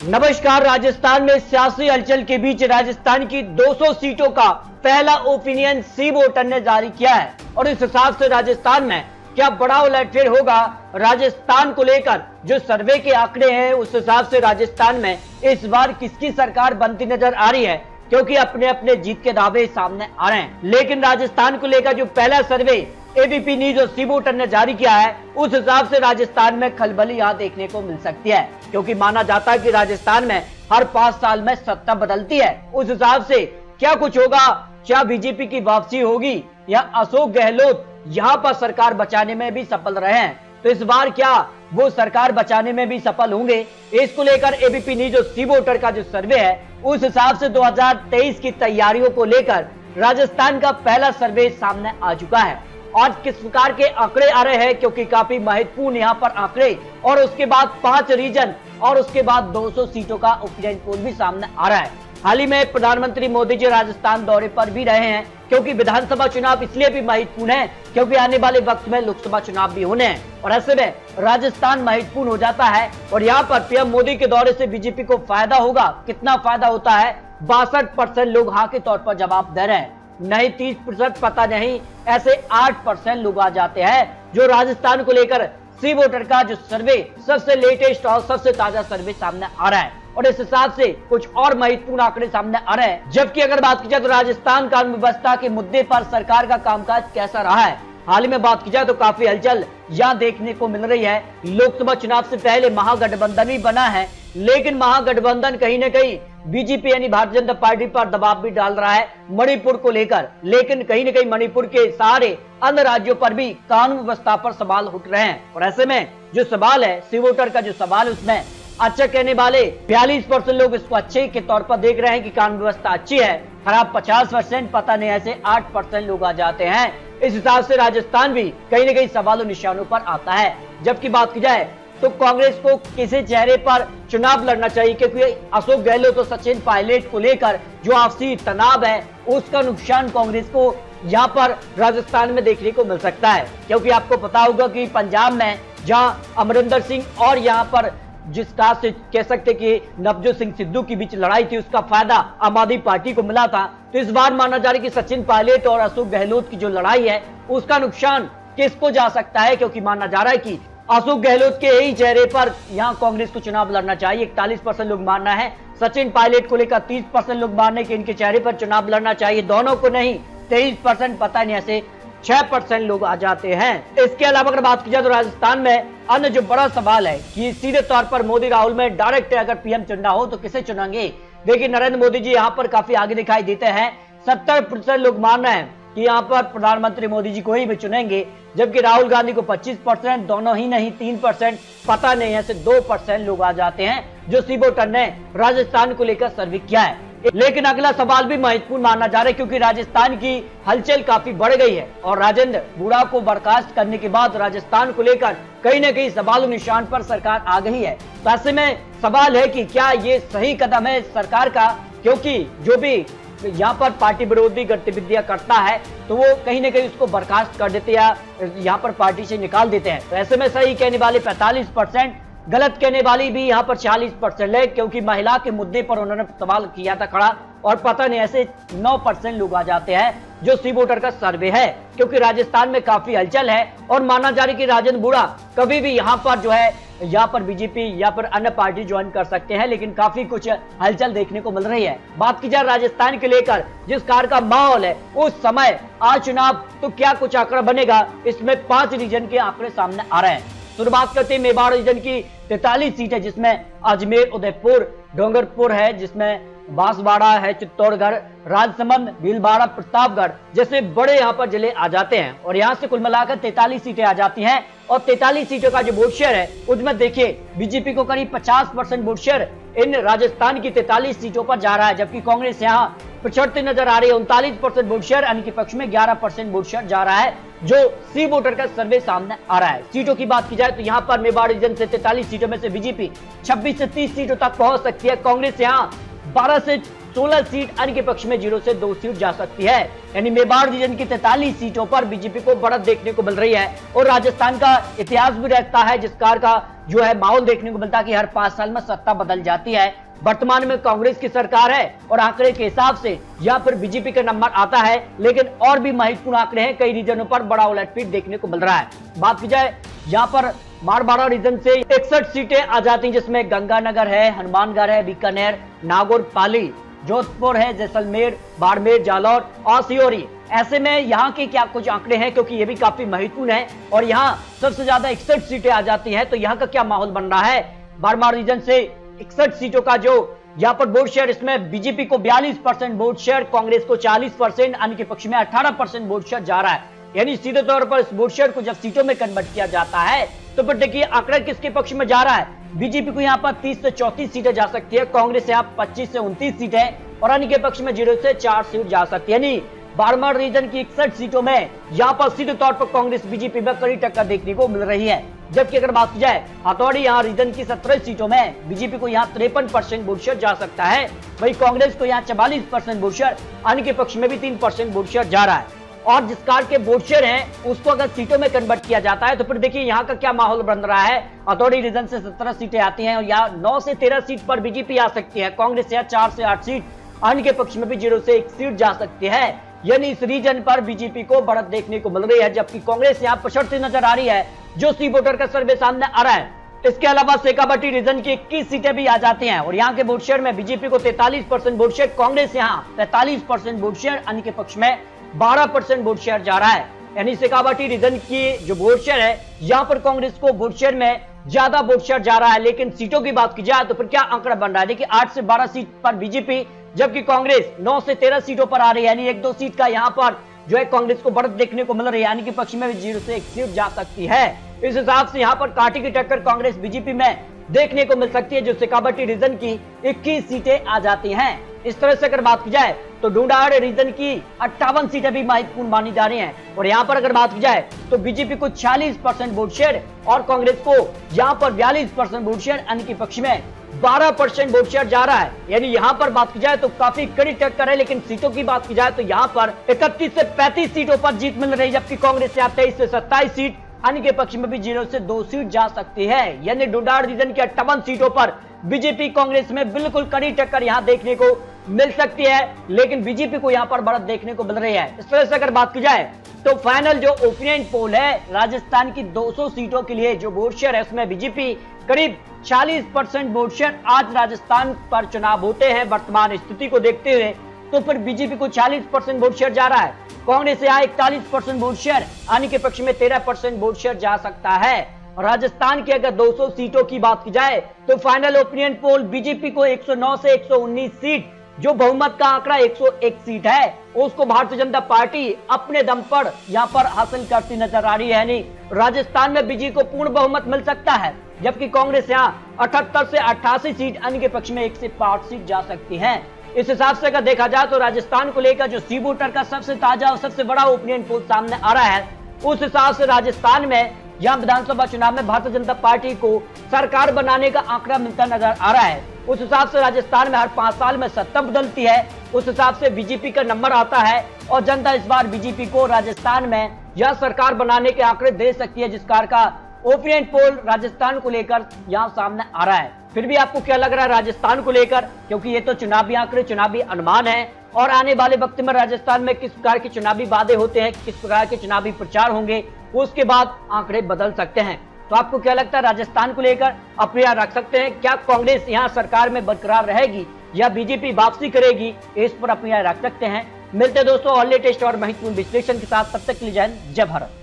नमस्कार। राजस्थान में सियासी हलचल के बीच राजस्थान की 200 सीटों का पहला ओपिनियन सी वोटर ने जारी किया है और इस हिसाब से राजस्थान में क्या बड़ा उलटफेर होगा राजस्थान को लेकर जो सर्वे के आंकड़े हैं उस हिसाब से राजस्थान में इस बार किसकी सरकार बनती नजर आ रही है, क्योंकि अपने अपने जीत के दावे सामने आ रहे हैं। लेकिन राजस्थान को लेकर जो पहला सर्वे एबीपी न्यूज और सी वोटर ने जारी किया है उस हिसाब से राजस्थान में खलबली यहां देखने को मिल सकती है, क्योंकि माना जाता है कि राजस्थान में हर 5 साल में सत्ता बदलती है। उस हिसाब से क्या कुछ होगा, क्या बीजेपी की वापसी होगी या अशोक गहलोत यहां पर सरकार बचाने में भी सफल रहे हैं, तो इस बार क्या वो सरकार बचाने में भी सफल होंगे। इसको लेकर एबीपी न्यूज और सी वोटर का जो सर्वे है उस हिसाब से 2023 की तैयारियों को लेकर राजस्थान का पहला सर्वे सामने आ चुका है। आज किस प्रकार के आंकड़े आ रहे हैं, क्योंकि काफी महत्वपूर्ण यहाँ पर आंकड़े, और उसके बाद 5 रीजन और उसके बाद 200 सीटों का ओपिनियन पोल भी सामने आ रहा है। हाल ही में प्रधानमंत्री मोदी जी राजस्थान दौरे पर भी रहे हैं, क्योंकि विधानसभा चुनाव इसलिए भी महत्वपूर्ण है क्योंकि आने वाले वक्त में लोकसभा चुनाव भी होने हैं और ऐसे में राजस्थान महत्वपूर्ण हो जाता है। और यहाँ पर पीएम मोदी के दौरे से बीजेपी को फायदा होगा। कितना फायदा होता है? 62% लोग हाँ के तौर पर जवाब दे रहे हैं, नहीं 30% पता नहीं, ऐसे 8% लोग आ जाते हैं। जो राजस्थान को लेकर सी वोटर का जो सर्वे सबसे लेटेस्ट और सबसे ताजा सर्वे सामने आ रहा है और इस हिसाब से कुछ और महत्वपूर्ण आंकड़े सामने आ रहे हैं। जबकि अगर बात की जाए तो राजस्थान कानून व्यवस्था के मुद्दे पर सरकार का कामकाज कैसा रहा है, हाल ही में बात की जाए तो काफी हलचल यहाँ देखने को मिल रही है। लोकसभा चुनाव से पहले महागठबंधन भी बना है, लेकिन महागठबंधन कहीं न कहीं बीजेपी यानी भारतीय जनता पार्टी पर दबाव भी डाल रहा है मणिपुर को लेकर, लेकिन कहीं न कहीं मणिपुर के सारे अन्य राज्यों पर भी कानून व्यवस्था पर सवाल उठ रहे हैं। और ऐसे में जो सवाल है सी वोटर का जो सवाल उसमें अच्छा कहने वाले 42% लोग इसको अच्छे के तौर पर देख रहे हैं कि कानून व्यवस्था अच्छी है, खराब 50%, पता नहीं ऐसे 8% लोग आ जाते हैं। इस हिसाब से राजस्थान भी कहीं न कहीं सवालों निशानों पर आता है। जबकि बात की जाए तो कांग्रेस को किसी चेहरे पर चुनाव लड़ना चाहिए, क्योंकि अशोक गहलोत और सचिन पायलट को लेकर जो आपसी तनाव है उसका नुकसान कांग्रेस को यहाँ पर राजस्थान में देखने को मिल सकता है। क्योंकि आपको पता होगा कि पंजाब में जहाँ अमरिंदर सिंह और यहाँ पर जिस काज से कह सकते कि नवजोत सिंह सिद्धू के बीच लड़ाई थी उसका फायदा आम आदमी पार्टी को मिला था, तो इस बार माना जा रहा है कि सचिन पायलट और अशोक गहलोत की जो लड़ाई है उसका नुकसान किसको जा सकता है, क्योंकि माना जा रहा है कि अशोक गहलोत के ही चेहरे पर यहाँ कांग्रेस को चुनाव लड़ना चाहिए। 41% लोग मानना है, सचिन पायलट को लेकर 30% लोग मानने के इनके चेहरे पर चुनाव लड़ना चाहिए, दोनों को नहीं 23%, पता नहीं ऐसे 6% लोग आ जाते हैं। इसके अलावा अगर बात की जाए तो राजस्थान में अन्य जो बड़ा सवाल है कि सीधे तौर पर मोदी राहुल में डायरेक्ट अगर पीएम चुनना हो तो किसे चुनेंगे। देखिए नरेंद्र मोदी जी यहाँ पर काफी आगे दिखाई देते हैं, 70% लोग मान रहे हैं कि यहाँ पर प्रधानमंत्री मोदी जी को ही भी चुनेंगे, जबकि राहुल गांधी को 25%, दोनों ही नहीं 3%, पता नहीं ऐसे 2% लोग आ जाते हैं जो सी वोटर ने राजस्थान को लेकर सर्वे किया है। लेकिन अगला सवाल भी महत्वपूर्ण माना जा रहा है, क्योंकि राजस्थान की हलचल काफी बढ़ गई है और राजेंद्र बूढ़ा को बर्खास्त करने के बाद राजस्थान को लेकर कहीं न कहीं सवाल निशान पर सरकार आ गई है। तो ऐसे में सवाल है कि क्या ये सही कदम है सरकार का, क्योंकि जो भी यहाँ पर पार्टी विरोधी गतिविधियां करता है तो वो कहीं न कहीं उसको बर्खास्त कर देते या यहाँ पर पार्टी से निकाल देते हैं। तो ऐसे में सही कहने वाले 45%, गलत कहने वाली भी यहाँ पर 40% है, क्योंकि महिला के मुद्दे पर उन्होंने सवाल किया था खड़ा और पता नहीं ऐसे 9% लोग आ जाते हैं जो सी वोटर का सर्वे है। क्योंकि राजस्थान में काफी हलचल है और माना जा रहा है कि राजेंद्र बूढ़ा कभी भी यहाँ पर जो है यहाँ पर बीजेपी या पर अन्य पार्टी ज्वाइन कर सकते हैं, लेकिन काफी कुछ हलचल देखने को मिल रही है। बात की जाए राजस्थान के लेकर जिस कार का माहौल है उस समय आज चुनाव तो क्या कुछ आंकड़ा बनेगा, इसमें 5 रीजन के आंकड़े सामने आ रहे हैं। शुरुआत करते हैं मेवाड़ रीजन की 43 सीट है, जिसमें अजमेर, उदयपुर, डूंगरपुर है, जिसमें बांसवाड़ा है, चित्तौड़गढ़, राजसमंद, भीलवाड़ा, प्रतापगढ़ जैसे बड़े यहाँ पर जिले आ जाते हैं और यहाँ से कुल मिलाकर 43 सीटें आ जाती हैं। और 43 सीटों का जो वोट शेयर है उसमें देखिए बीजेपी को करीब 50% वोट शेयर इन राजस्थान की 43 सीटों पर जा रहा है, जबकि कांग्रेस यहाँ पिछड़ती नजर आ रही है। 39% वोट शेयर यानी कि पक्ष में 11% वोट शेयर जा रहा है, जो सी वोटर का सर्वे सामने आ रहा है। सीटों की बात की जाए तो यहाँ पर मेवाड़ रीजन से 43 सीटों में से बीजेपी 26 से 30 सीटों तक पहुंच सकती है, कांग्रेस यहाँ 12 से 16 सीट अन्य के पक्ष में 0 से 2 सीट जा सकती है। यानी मेवाड़ रीजन की 43 सीटों पर बीजेपी को बढ़त देखने को मिल रही है। और राजस्थान का इतिहास भी रहता है जिस कार का जो है माहौल देखने को मिलता है कि हर 5 साल में सत्ता बदल जाती है। वर्तमान में कांग्रेस की सरकार है और आंकड़े के हिसाब से यहाँ पर बीजेपी का नंबर आता है, लेकिन और भी महत्वपूर्ण आंकड़े हैं। कई रीजनों पर बड़ा उलटफेर देखने को मिल रहा है। बात की जाए यहाँ पर मारवाड़ा रीजन से 61 सीटें आ जाती हैं, जिसमें गंगानगर है, हनुमानगढ़ है, बीकानेर, नागौर, पाली, जोधपुर है, जैसलमेर, बाड़मेर, जालौर और सियोरी। ऐसे में यहाँ के क्या कुछ आंकड़े हैं, क्योंकि ये भी काफी महत्वपूर्ण है और यहाँ सबसे ज्यादा 61 सीटें आ जाती हैं। तो यहाँ का क्या माहौल बन रहा है? बाड़मेर रीजन से 61 सीटों का जो यहाँ पर वोट शेयर, इसमें बीजेपी को 42% वोट शेयर, कांग्रेस को 40%, अन्य के पक्ष में 18% वोट शेयर जा रहा है। यानी सीधे तौर पर इस वोट शेयर को जब सीटों में कन्वर्ट किया जाता है तो फिर देखिए आंकड़ा किसके पक्ष में जा रहा है। बीजेपी को यहाँ पर 30 से 34 सीटें जा सकती है, कांग्रेस यहाँ 25 से 29 सीटें और अन्य के पक्ष में 0 से 4 सीट जा सकती है। यानी बाड़मेर रीजन की 61 सीटों में यहाँ पर सीधे तौर पर कांग्रेस बीजेपी में कड़ी टक्कर देखने को मिल रही है। जबकि अगर बात की जाए हथौड़ी यहाँ रीजन की 17 सीटों में बीजेपी को यहाँ 53% वोट शेयर जा सकता है, वही कांग्रेस को यहाँ 44% वोट शेयर, अन्य के पक्ष में भी 3% वोट शेयर जा रहा है। और जिस कार के वोट शेयर हैं उसको अगर सीटों में कन्वर्ट किया जाता है तो फिर देखिए यहाँ का क्या माहौल बन रहा है। हथौड़ी रीजन से 17 सीटें आती हैं और यहाँ 9 से 13 सीट पर बीजेपी आ सकती है, कांग्रेस यहाँ 4 से 8 सीट, अन्य के पक्ष में भी 0 से 1 सीट जा सकती है। यानी इस रीजन पर बीजेपी को बढ़त देखने को मिल रही है, जबकि कांग्रेस यहाँ पछड़ती नजर आ रही है, जो सी वोटर का सर्वे सामने आ रहा है। इसके अलावा शेखावाटी रीजन की 21 सीटें भी आ जाती हैं और यहाँ के वोट शेयर में बीजेपी को 43% वोट शेयर, कांग्रेस यहाँ 45% वोट शेयर, अन्य के पक्ष में 12% वोट शेयर जा रहा है। यानी शेखावाटी रीजन की जो वोट शेयर है यहाँ पर कांग्रेस को वोट शेयर में ज्यादा वोट शेयर जा रहा है। लेकिन सीटों की बात की जाए तो फिर क्या आंकड़ा बन रहा है? देखिए 8 से 12 सीट पर बीजेपी, जबकि कांग्रेस 9 से 13 सीटों पर आ रही है। यानी 1-2 सीट का यहाँ पर जो है कांग्रेस को बढ़त देखने को मिल रही है, यानी कि पक्ष में भी 0 से 1 सीट जा सकती है। इस हिसाब से यहाँ पर कांटे की टक्कर कांग्रेस बीजेपी में देखने को मिल सकती है, जो शेखावाटी रीजन की 21 सीटें आ जाती हैं। इस तरह से अगर बात की जाए तो ढूंढाड़ रीजन की 58 सीटें भी महत्वपूर्ण मानी जा रही हैं और यहाँ पर अगर बात की जाए तो बीजेपी को 46% वोट शेयर और कांग्रेस को यहाँ पर 42% वोट शेयर, अन्य के पक्ष में 12% वोट शेयर जा रहा है। यानी यहाँ पर बात की जाए तो काफी कड़ी टक्कर है। लेकिन सीटों की बात की जाए तो यहाँ पर 31 से 35 सीटों पर जीत मिल रही है, जबकि कांग्रेस यहाँ 23 से 27 सीट, अन्य के पक्ष में भी 0 से 2 सीट जा सकती है। यानी ढूंढाड़ रीजन की 58 सीटों पर बीजेपी कांग्रेस में बिल्कुल कड़ी टक्कर यहाँ देखने को मिल सकती है, लेकिन बीजेपी को यहाँ पर बढ़त देखने को मिल रही है। इस तरह से अगर बात की जाए तो फाइनल जो ओपिनियन पोल है राजस्थान की 200 सीटों के लिए जो वोट शेयर है उसमें बीजेपी करीब 40% वोट शेयर आज राजस्थान पर चुनाव होते हैं। वर्तमान स्थिति को देखते हुए तो फिर बीजेपी को 40% वोट शेयर जा रहा है, कांग्रेस यहाँ 41% वोट शेयर, अन्य के पक्ष में 13% वोट शेयर जा सकता है। राजस्थान की अगर 200 सीटों की बात की जाए तो फाइनल ओपिनियन पोल बीजेपी को 109 से 119 सीट, जो बहुमत का आंकड़ा 101 सीट है, उसको भारतीय जनता पार्टी अपने दम पर यहाँ पर हासिल करती नजर आ रही है। यानी राजस्थान में बीजेपी को पूर्ण बहुमत मिल सकता है, जबकि कांग्रेस यहाँ 78 से 88 सीट, अन्य के पक्ष में 1 से 5 सीट जा सकती है। इस हिसाब से अगर देखा जाए तो राजस्थान को लेकर जो सी वोटर का सबसे ताजा और सबसे बड़ा ओपिनियन पोल सामने आ रहा है, उस हिसाब से राजस्थान में यहाँ विधानसभा चुनाव में भारतीय जनता पार्टी को सरकार बनाने का आंकड़ा मिलता नजर आ रहा है। उस हिसाब से राजस्थान में हर 5 साल में सत्ता बदलती है, उस हिसाब से बीजेपी का नंबर आता है और जनता इस बार बीजेपी को राजस्थान में यह सरकार बनाने के आंकड़े दे सकती है, जिस कार का ओपिनियन पोल राजस्थान को लेकर यहाँ सामने आ रहा है। फिर भी आपको क्या लग रहा है राजस्थान को लेकर, क्योंकि ये तो चुनावी आंकड़े, चुनावी अनुमान है और आने वाले वक्त में राजस्थान में किस प्रकार के चुनावी वादे होते हैं, किस प्रकार के चुनावी प्रचार होंगे, उसके बाद आंकड़े बदल सकते हैं। तो आपको क्या लगता है राजस्थान को लेकर अपने यहाँ रख सकते हैं? क्या कांग्रेस यहाँ सरकार में बरकरार रहेगी या बीजेपी वापसी करेगी? इस पर अपने यहाँ रख सकते हैं। मिलते दोस्तों और लेटेस्ट और महत्वपूर्ण विश्लेषण के साथ, तब तक के लिए जय हिंद, जय भारत।